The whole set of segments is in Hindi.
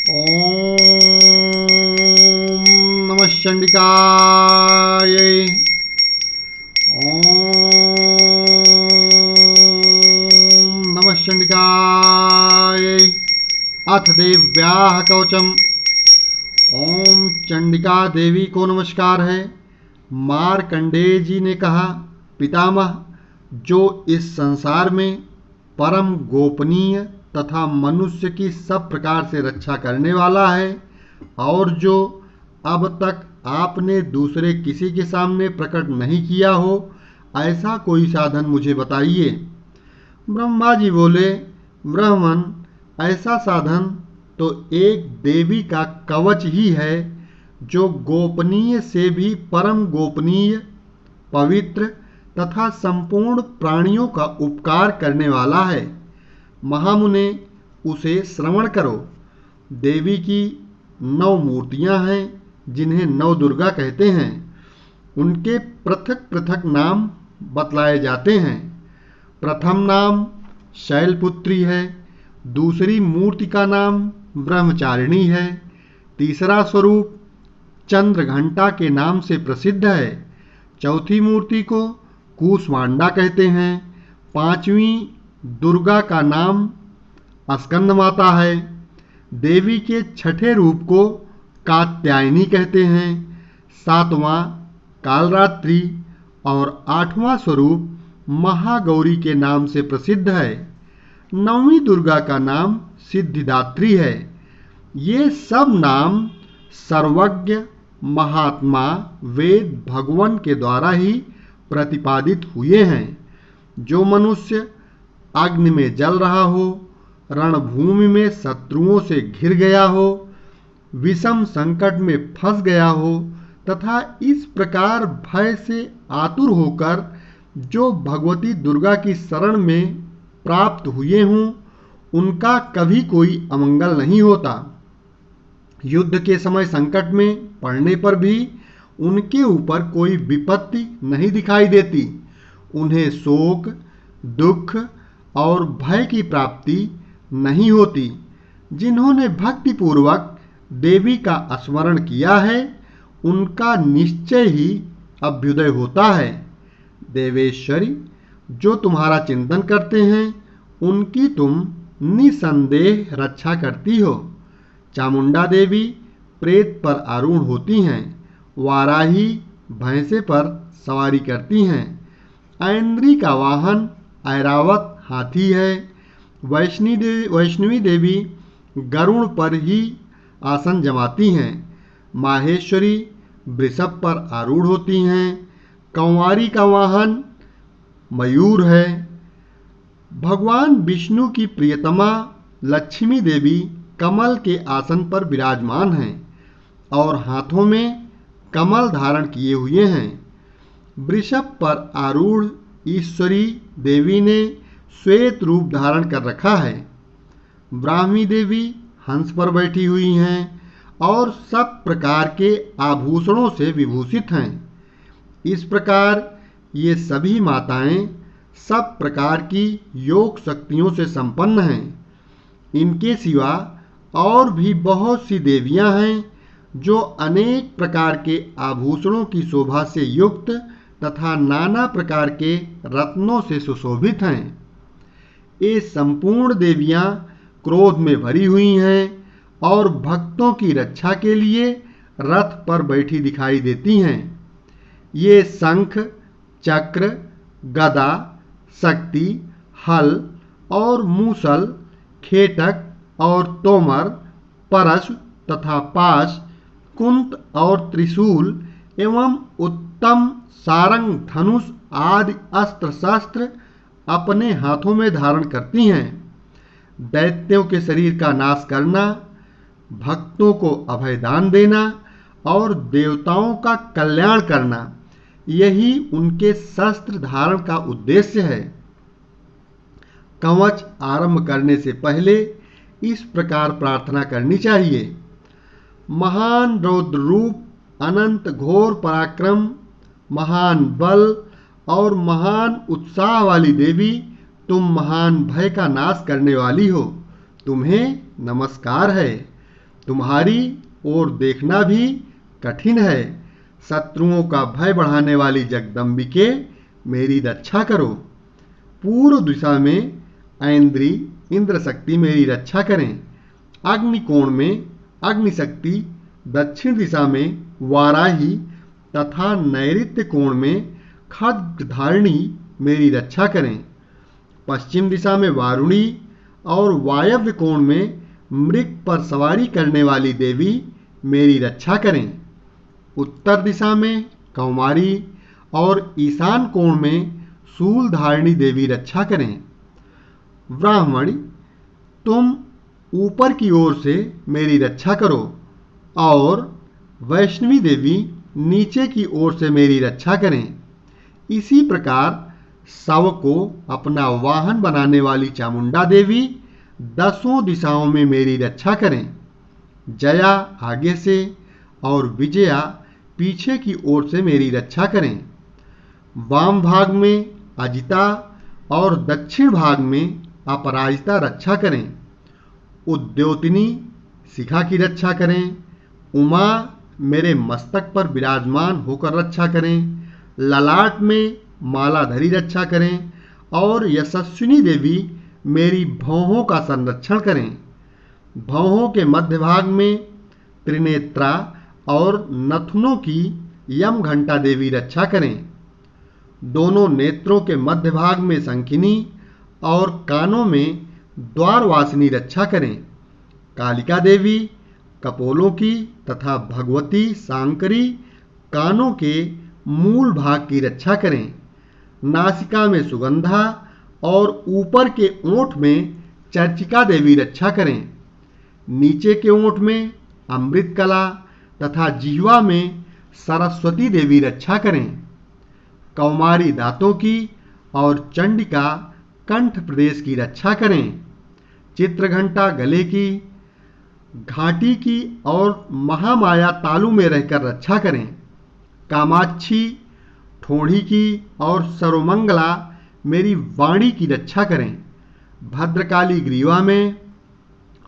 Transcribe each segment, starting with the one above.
ओम नमः चंडिकाय। ओम नमः चंडिकाय। अथ देव्याः कवचम। ओम चंडिका देवी को नमस्कार है। मार्कंडेय जी ने कहा, पितामह, जो इस संसार में परम गोपनीय तथा मनुष्य की सब प्रकार से रक्षा करने वाला है और जो अब तक आपने दूसरे किसी के सामने प्रकट नहीं किया हो, ऐसा कोई साधन मुझे बताइए। ब्रह्मा जी बोले, ब्राह्मण, ऐसा साधन तो एक देवी का कवच ही है, जो गोपनीय से भी परम गोपनीय, पवित्र तथा संपूर्ण प्राणियों का उपकार करने वाला है। महामुने, उसे श्रवण करो। देवी की 9 मूर्तियां हैं, जिन्हें 9 दुर्गा कहते हैं। उनके पृथक पृथक नाम बतलाए जाते हैं। प्रथम नाम शैलपुत्री है, दूसरी मूर्ति का नाम ब्रह्मचारिणी है, तीसरा स्वरूप चंद्रघंटा के नाम से प्रसिद्ध है, चौथी मूर्ति को कूष्मांडा कहते हैं, पांचवी दुर्गा का नाम स्कंद माता है, देवी के छठे रूप को कात्यायनी कहते हैं, सातवां कालरात्रि और आठवां स्वरूप महागौरी के नाम से प्रसिद्ध है। नौवीं दुर्गा का नाम सिद्धिदात्री है। ये सब नाम सर्वज्ञ महात्मा वेद भगवान के द्वारा ही प्रतिपादित हुए हैं। जो मनुष्य अग्नि में जल रहा हो, रणभूमि में शत्रुओं से घिर गया हो, विषम संकट में फंस गया हो तथा इस प्रकार भय से आतुर होकर जो भगवती दुर्गा की शरण में प्राप्त हुए हों, उनका कभी कोई अमंगल नहीं होता। युद्ध के समय संकट में पड़ने पर भी उनके ऊपर कोई विपत्ति नहीं दिखाई देती। उन्हें शोक, दुख और भय की प्राप्ति नहीं होती। जिन्होंने भक्तिपूर्वक देवी का स्मरण किया है, उनका निश्चय ही अभ्युदय होता है। देवेश्वरी, जो तुम्हारा चिंतन करते हैं, उनकी तुम निसंदेह रक्षा करती हो। चामुंडा देवी प्रेत पर आरूढ़ होती हैं, वाराही भैंसे पर सवारी करती हैं, ऐन्द्री का वाहन ऐरावत हाथी है, वैष्णवी देवी गरुड़ पर ही आसन जमाती हैं, माहेश्वरी वृषभ पर आरूढ़ होती हैं, कंवारी का वाहन मयूर है। भगवान विष्णु की प्रियतमा लक्ष्मी देवी कमल के आसन पर विराजमान हैं और हाथों में कमल धारण किए हुए हैं। वृषभ पर आरूढ़ ईश्वरी देवी ने श्वेत रूप धारण कर रखा है। ब्राह्मी देवी हंस पर बैठी हुई हैं और सब प्रकार के आभूषणों से विभूषित हैं। इस प्रकार ये सभी माताएं सब प्रकार की योग शक्तियों से संपन्न हैं। इनके सिवा और भी बहुत सी देवियां हैं, जो अनेक प्रकार के आभूषणों की शोभा से युक्त तथा नाना प्रकार के रत्नों से सुशोभित हैं। ये संपूर्ण देवियां क्रोध में भरी हुई हैं और भक्तों की रक्षा के लिए रथ पर बैठी दिखाई देती हैं। ये शंख, चक्र, गदा, शक्ति, हल और मूसल, खेटक और तोमर, परशु तथा पाश, कुंत और त्रिशूल एवं उत्तम सारंग, धनुष आदि अस्त्र शस्त्र अपने हाथों में धारण करती हैं। दैत्यों के शरीर का नाश करना, भक्तों को अभयदान देना और देवताओं का कल्याण करना, यही उनके शस्त्र धारण का उद्देश्य है। कवच आरंभ करने से पहले इस प्रकार प्रार्थना करनी चाहिए। महान रौद्र रूप, अनंत घोर पराक्रम, महान बल और महान उत्साह वाली देवी, तुम महान भय का नाश करने वाली हो। तुम्हें नमस्कार है। तुम्हारी ओर देखना भी कठिन है। शत्रुओं का भय बढ़ाने वाली जगदम्बिके मेरी रक्षा करो। पूर्व दिशा में ऐन्द्री इंद्र शक्ति मेरी रक्षा करें। अग्निकोण में अग्निशक्ति, दक्षिण दिशा में वाराही तथा नैऋत्य कोण में खड्गधारिणी मेरी रक्षा करें। पश्चिम दिशा में वारुणी और वायव्य कोण में मृग पर सवारी करने वाली देवी मेरी रक्षा करें। उत्तर दिशा में कौमारी और ईशान कोण में शूलधारिणी देवी रक्षा करें। ब्राह्मणी, तुम ऊपर की ओर से मेरी रक्षा करो और वैष्णवी देवी नीचे की ओर से मेरी रक्षा करें। इसी प्रकार शव को अपना वाहन बनाने वाली चामुंडा देवी 10 दिशाओं में मेरी रक्षा करें। जया आगे से और विजया पीछे की ओर से मेरी रक्षा करें। वाम भाग में अजिता और दक्षिण भाग में अपराजिता रक्षा करें। उद्योतिनी शिखा की रक्षा करें। उमा मेरे मस्तक पर विराजमान होकर रक्षा करें। ललाट में मालाधरी रक्षा करें और यशस्विनी देवी मेरी भौहों का संरक्षण करें। भौहों के मध्य भाग में त्रिनेत्रा और नथुनों की यम घंटा देवी रक्षा करें। दोनों नेत्रों के मध्य भाग में शंखिनी और कानों में द्वारवासिनी रक्षा करें। कालिका देवी कपोलों की तथा भगवती सांकरी कानों के मूल भाग की रक्षा करें। नासिका में सुगंधा और ऊपर के ओंठ में चर्चिका देवी रक्षा करें। नीचे के ओंठ में अमृत कला तथा जिह्वा में सरस्वती देवी रक्षा करें। कौमारी दांतों की और चंडिका कंठ प्रदेश की रक्षा करें। चित्रघंटा गले की, घाटी की और महामाया तालु में रहकर रक्षा करें। कामाक्षी ठोड़ी की और सर्वमंगला मेरी वाणी की रक्षा करें। भद्रकाली ग्रीवा में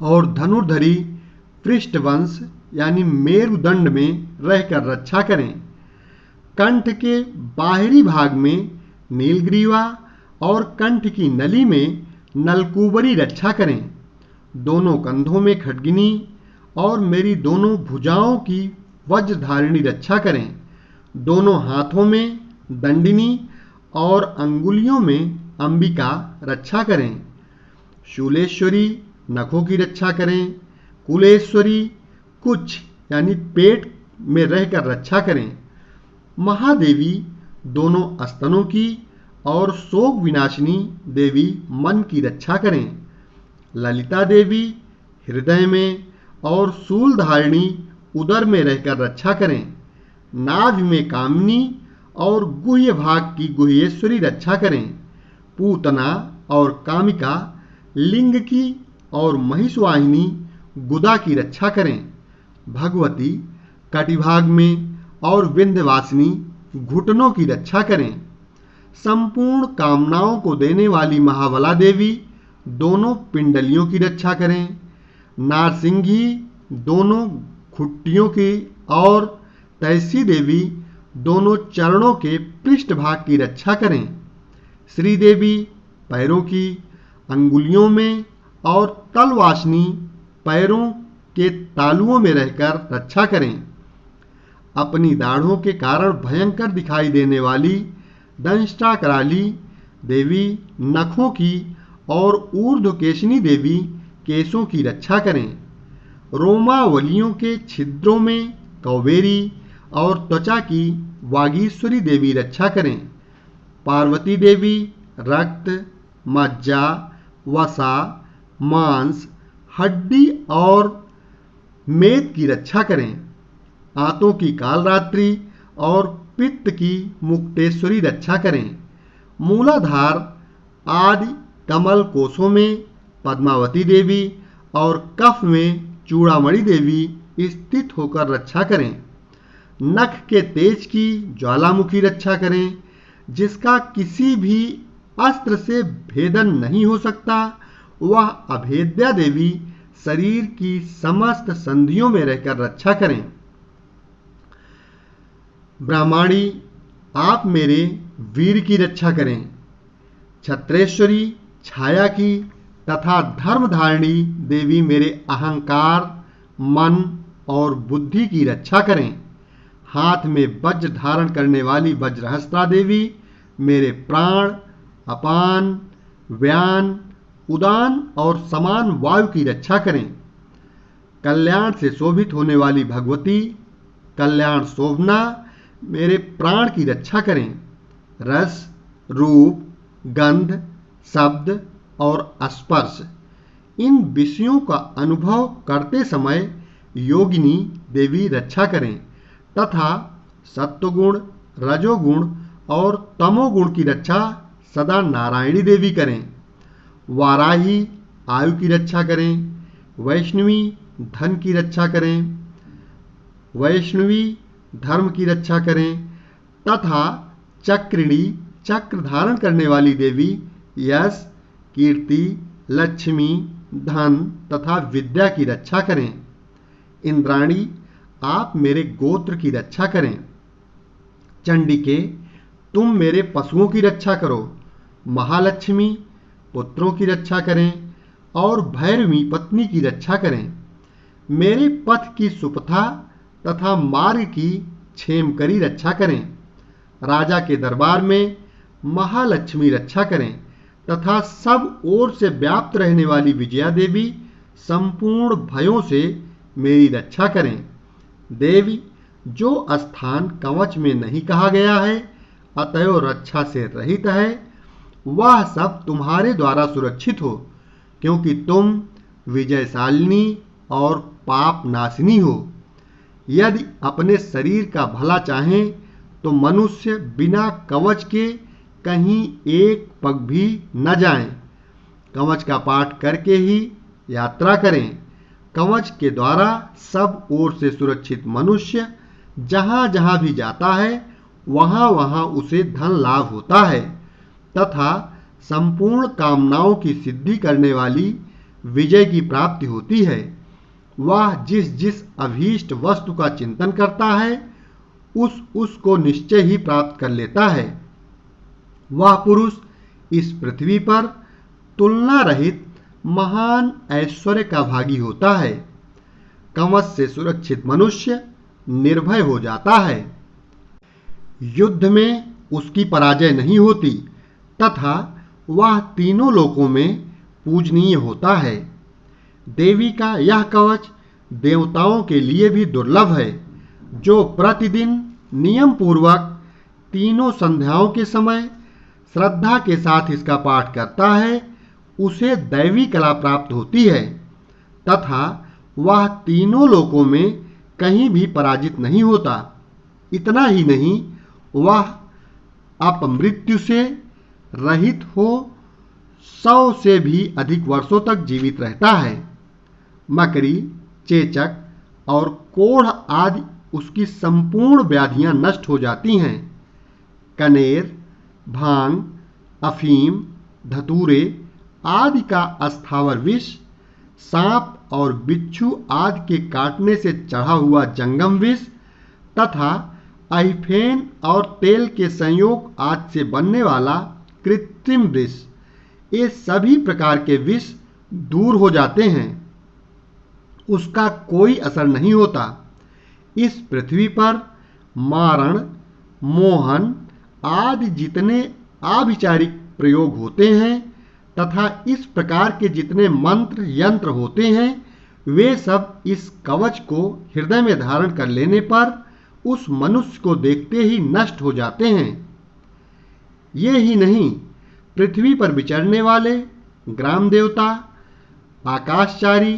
और धनुर्धरी पृष्ठवंश यानी मेरुदंड में रहकर रक्षा करें। कंठ के बाहरी भाग में नीलग्रीवा और कंठ की नली में नलकूबरी रक्षा करें। दोनों कंधों में खड्गिनी और मेरी दोनों भुजाओं की वज्रधारिणी रक्षा करें। दोनों हाथों में दंडिनी और अंगुलियों में अंबिका रक्षा करें। शूलेश्वरी नखों की रक्षा करें। कुलेश्वरी कुछ यानी पेट में रहकर रक्षा करें। महादेवी दोनों स्तनों की और शोक विनाशिनी देवी मन की रक्षा करें। ललिता देवी हृदय में और शूलधारिणी उदर में रहकर रक्षा करें। नाभि में कामिनी और गुह्य भाग की गुह्येश्वरी रक्षा करें। पूतना और कामिका लिंग की और महिषवाहिनी गुदा की रक्षा करें। भगवती कटिभाग में और विंध्यवासिनी घुटनों की रक्षा करें। संपूर्ण कामनाओं को देने वाली महाबला देवी दोनों पिंडलियों की रक्षा करें। नारसिंगी दोनों खुट्टियों की और तैसी देवी दोनों चरणों के पृष्ठभाग की रक्षा करें। श्रीदेवी पैरों की, अंगुलियों में और तलवासिनी पैरों के तालुओं में रहकर रक्षा करें। अपनी दाढ़ों के कारण भयंकर दिखाई देने वाली दंष्ट्राकराली देवी नखों की और ऊर्ध्वकेशिनी देवी केशों की रक्षा करें। रोमावलियों के छिद्रों में कौबेरी और त्वचा की वागीश्वरी देवी रक्षा करें। पार्वती देवी रक्त, मज्जा, वसा, मांस, हड्डी और मेद की रक्षा करें। आंतों की कालरात्रि और पित्त की मुक्तेश्वरी रक्षा करें। मूलाधार आदि कमल कोशों में पद्मावती देवी और कफ में चूड़ामणि देवी स्थित होकर रक्षा करें। नख के तेज की ज्वालामुखी रक्षा करें, जिसका किसी भी अस्त्र से भेदन नहीं हो सकता। वह अभेद्या देवी शरीर की समस्त संधियों में रहकर रक्षा करें। ब्रह्माणी, आप मेरे वीर की रक्षा करें। छत्रेश्वरी, छाया की तथा धर्मधारिणी देवी मेरे अहंकार, मन और बुद्धि की रक्षा करें। हाथ में वज्र धारण करने वाली वज्रहस्त्रा देवी मेरे प्राण, अपान, व्यान, उदान और समान वायु की रक्षा करें। कल्याण से शोभित होने वाली भगवती कल्याण शोभना मेरे प्राण की रक्षा करें। रस, रूप, गंध, शब्द और स्पर्श, इन विषयों का अनुभव करते समय योगिनी देवी रक्षा करें तथा सत्वगुण, रजोगुण और तमोगुण की रक्षा सदा नारायणी देवी करें। वाराही आयु की रक्षा करें। वैष्णवी धन की रक्षा करें। वैष्णवी धर्म की रक्षा करें तथा चक्रिणी चक्र धारण करने वाली देवी यश, कीर्ति, लक्ष्मी, धन तथा विद्या की रक्षा करें। इंद्राणी, आप मेरे गोत्र की रक्षा करें। चंडिके, तुम मेरे पशुओं की रक्षा करो। महालक्ष्मी, पुत्रों की रक्षा करें और भैरवी पत्नी की रक्षा करें। मेरे पथ की सुपथा तथा मार्ग की क्षेमकरी रक्षा करें। राजा के दरबार में महालक्ष्मी रक्षा करें तथा सब ओर से व्याप्त रहने वाली विजया देवी संपूर्ण भयों से मेरी रक्षा करें। देवी, जो स्थान कवच में नहीं कहा गया है अतएव रक्षा से रहित है, वह सब तुम्हारे द्वारा सुरक्षित हो, क्योंकि तुम विजयशालिनी और पाप नाशिनी हो। यदि अपने शरीर का भला चाहें तो मनुष्य बिना कवच के कहीं एक पग भी न जाएं। कवच का पाठ करके ही यात्रा करें। कवच के द्वारा सब ओर से सुरक्षित मनुष्य जहां जहां भी जाता है वहां वहां उसे धन लाभ होता है तथा संपूर्ण कामनाओं की सिद्धि करने वाली विजय की प्राप्ति होती है। वह जिस जिस अभीष्ट वस्तु का चिंतन करता है उसको निश्चय ही प्राप्त कर लेता है। वह पुरुष इस पृथ्वी पर तुलना रहित महान ऐश्वर्य का भागी होता है। कवच से सुरक्षित मनुष्य निर्भय हो जाता है। युद्ध में उसकी पराजय नहीं होती तथा वह तीनों लोकों में पूजनीय होता है। देवी का यह कवच देवताओं के लिए भी दुर्लभ है। जो प्रतिदिन नियम पूर्वक तीनों संध्याओं के समय श्रद्धा के साथ इसका पाठ करता है उसे दैवी कला प्राप्त होती है तथा वह तीनों लोकों में कहीं भी पराजित नहीं होता। इतना ही नहीं, वह अपमृत्यु से रहित हो 100 से भी अधिक वर्षों तक जीवित रहता है। मकड़ी, चेचक और कोढ़ आदि उसकी संपूर्ण व्याधियां नष्ट हो जाती हैं। कनेर, भांग, अफीम, धतूरे आदि का अस्थावर विष, सांप और बिच्छू आदि के काटने से चढ़ा हुआ जंगम विष तथा अहिफेन और तेल के संयोग आदि से बनने वाला कृत्रिम विष, ये सभी प्रकार के विष दूर हो जाते हैं। उसका कोई असर नहीं होता। इस पृथ्वी पर मारण, मोहन आदि जितने आभिचारिक प्रयोग होते हैं तथा इस प्रकार के जितने मंत्र यंत्र होते हैं वे सब इस कवच को हृदय में धारण कर लेने पर उस मनुष्य को देखते ही नष्ट हो जाते हैं। ये ही नहीं, पृथ्वी पर विचरने वाले ग्राम देवता, आकाशचारी,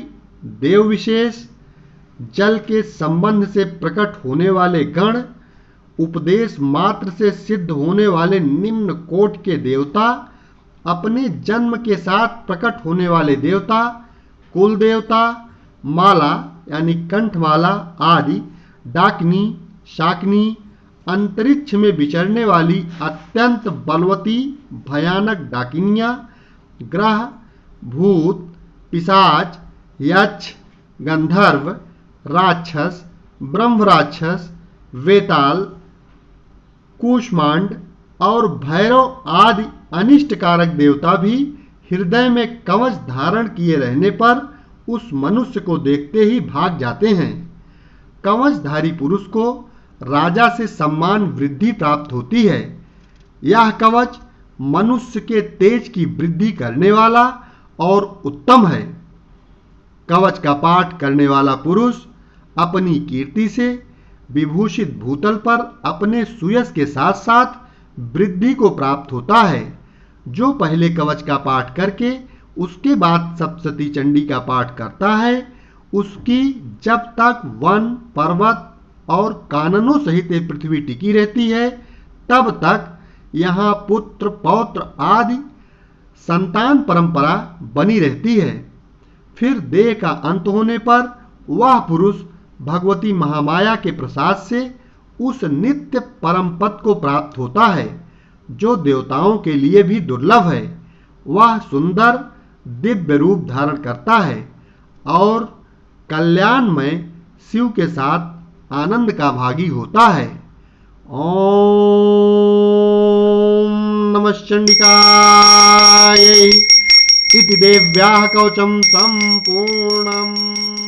देव विशेष, जल के संबंध से प्रकट होने वाले गण, उपदेश मात्र से सिद्ध होने वाले निम्न कोटि के देवता, अपने जन्म के साथ प्रकट होने वाले देवता, कुल देवता, माला यानी कंठमाला आदि, डाकिनी, शाकिनी, अंतरिक्ष में विचरने वाली अत्यंत बलवती भयानक डाकिनियां, ग्रह, भूत, पिशाच, यक्ष, गंधर्व, राक्षस, ब्रह्म राक्षस, वेताल, कूष्मांड और भैरव आदि अनिष्ट कारक देवता भी हृदय में कवच धारण किए रहने पर उस मनुष्य को देखते ही भाग जाते हैं। कवचधारी पुरुष को राजा से सम्मान वृद्धि प्राप्त होती है। यह कवच मनुष्य के तेज की वृद्धि करने वाला और उत्तम है। कवच का पाठ करने वाला पुरुष अपनी कीर्ति से विभूषित भूतल पर अपने सुयश के साथ साथ वृद्धि को प्राप्त होता है। जो पहले कवच का पाठ करके उसके बाद सप्तशती चंडी का पाठ करता है, उसकी जब तक वन, पर्वत और काननों सहित पृथ्वी टिकी रहती है, तब तक यहाँ पुत्र, पौत्र आदि संतान परंपरा बनी रहती है। फिर देह का अंत होने पर वह पुरुष भगवती महामाया के प्रसाद से उस नित्य परम पद को प्राप्त होता है, जो देवताओं के लिए भी दुर्लभ है। वह सुंदर दिव्य रूप धारण करता है और कल्याण में शिव के साथ आनंद का भागी होता है। ओम नमः चंडिकाय इति देव्याः कवचं संपूर्णम्।